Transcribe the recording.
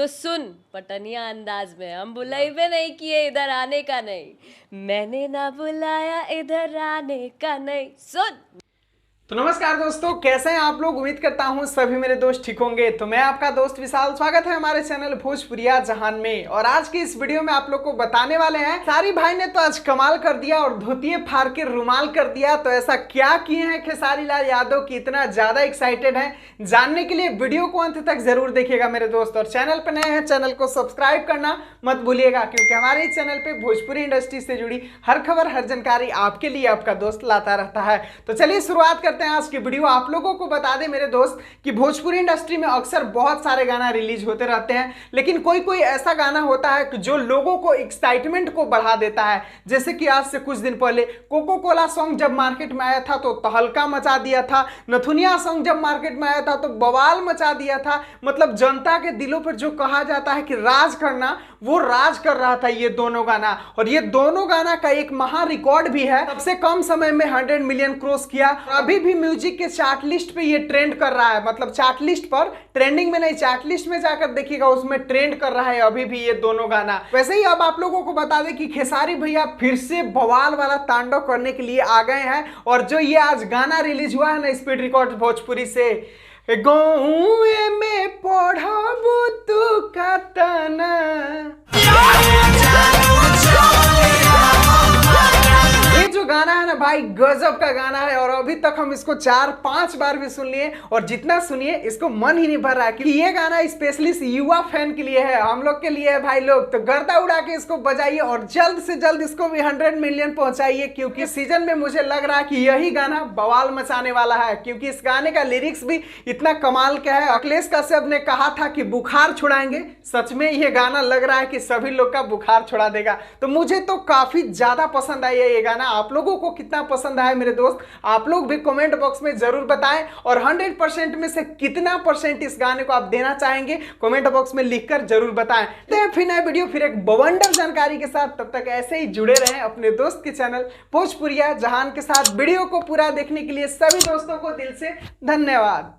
तो सुन पटनिया अंदाज में, हम बुलाइबे नहीं किए, इधर आने का नहीं, मैंने ना बुलाया इधर आने का नहीं। सुन। तो नमस्कार दोस्तों, कैसे हैं आप लोग। उम्मीद करता हूं सभी मेरे दोस्त ठीक होंगे। तो मैं आपका दोस्त विशाल, स्वागत है हमारे चैनल भोजपुरिया जहान में। और आज की इस वीडियो में आप लोग को बताने वाले हैं, खेसारी भाई ने तो आज कमाल कर दिया और धोतिये फाड़ के रुमाल कर दिया। तो ऐसा क्या किए हैं खेसारी लाल यादव की इतना ज्यादा एक्साइटेड है, जानने के लिए वीडियो को अंत तक जरूर देखिएगा मेरे दोस्त। और चैनल पर नए हैं, चैनल को सब्सक्राइब करना मत भूलिएगा, क्योंकि हमारे इस चैनल पे भोजपुरी इंडस्ट्री से जुड़ी हर खबर, हर जानकारी आपके लिए आपका दोस्त लाता रहता है। तो चलिए शुरुआत करते हैं आज की वीडियो। आप लोगों को बता दें मेरे दोस्त कि भोजपुरी इंडस्ट्री में अक्सर बहुत सारे गाना रिलीज होते रहते हैं, लेकिन कोई कोई ऐसा गाना होता है कि जो लोगों को एक्साइटमेंट को बढ़ा देता है। जैसे कि आज से कुछ दिन पहले कोको कोला सॉन्ग जब मार्केट में आया था तो तहलका मचा दिया था। नथुनिया सॉन्ग जब मार्केट में आया था तो बवाल मचा दिया था। मतलब जनता के दिलों पर जो कहा जाता है कि राज करना, वो राज कर रहा था ये दोनों गाना। और ये दोनों गाना का एक महा रिकॉर्ड भी है, सबसे कम समय में 100 मिलियन क्रॉस किया। अभी भी म्यूजिक के चार्ट लिस्ट पे ये ट्रेंड कर रहा है। मतलब चार्ट लिस्ट पर, ट्रेंडिंग में नहीं, चार्ट लिस्ट में जाकर देखिएगा, उसमें ट्रेंड कर रहा है अभी भी ये दोनों गाना। वैसे ही अब आप लोगों को बता दें कि खेसारी भैया फिर से बवाल वाला तांडव करने के लिए आ गए हैं। और जो ये आज गाना रिलीज हुआ है ना स्पीड रिकॉर्ड भोजपुरी से, गौए में पढ़बू तू कतना, ये जो गाना है ना भाई, गजब का गाना है। और अभी तक हम इसको 4-5 बार भी सुन लिए, और जितना सुनिए इसको मन ही नहीं भर रहा है। कि ये गाना स्पेशली युवा फैन के लिए है, हम लोग के लिए है भाई लोग। तो गर्दा उड़ा के इसको बजाइए और जल्द से जल्द इसको भी 100 मिलियन पहुंचाइए, क्योंकि सीजन में मुझे लग रहा है कि यही गाना बवाल मचाने वाला है। क्योंकि इस गाने का लिरिक्स भी इतना कमाल का है। अखिलेश कश्यप ने कहा था कि बुखार छुड़ाएंगे, सच में ये गाना लग रहा है कि सभी लोग का बुखार छुड़ा देगा। तो मुझे तो काफी ज्यादा पसंद आई है ये गाना। आप लोगों को कितना पसंद आया मेरे दोस्त, आप लोग भी कमेंट बॉक्स में जरूर बताएं। और 100% में से कितना परसेंट इस गाने को आप देना चाहेंगे, कमेंट बॉक्स में लिखकर जरूर बताएं। तो फिर नए वीडियो, फिर एक बवंडर जानकारी के साथ, तब तक ऐसे ही जुड़े रहें अपने दोस्त के चैनल भोजपुरिया जहान के साथ। वीडियो को पूरा देखने के लिए सभी दोस्तों को दिल से धन्यवाद।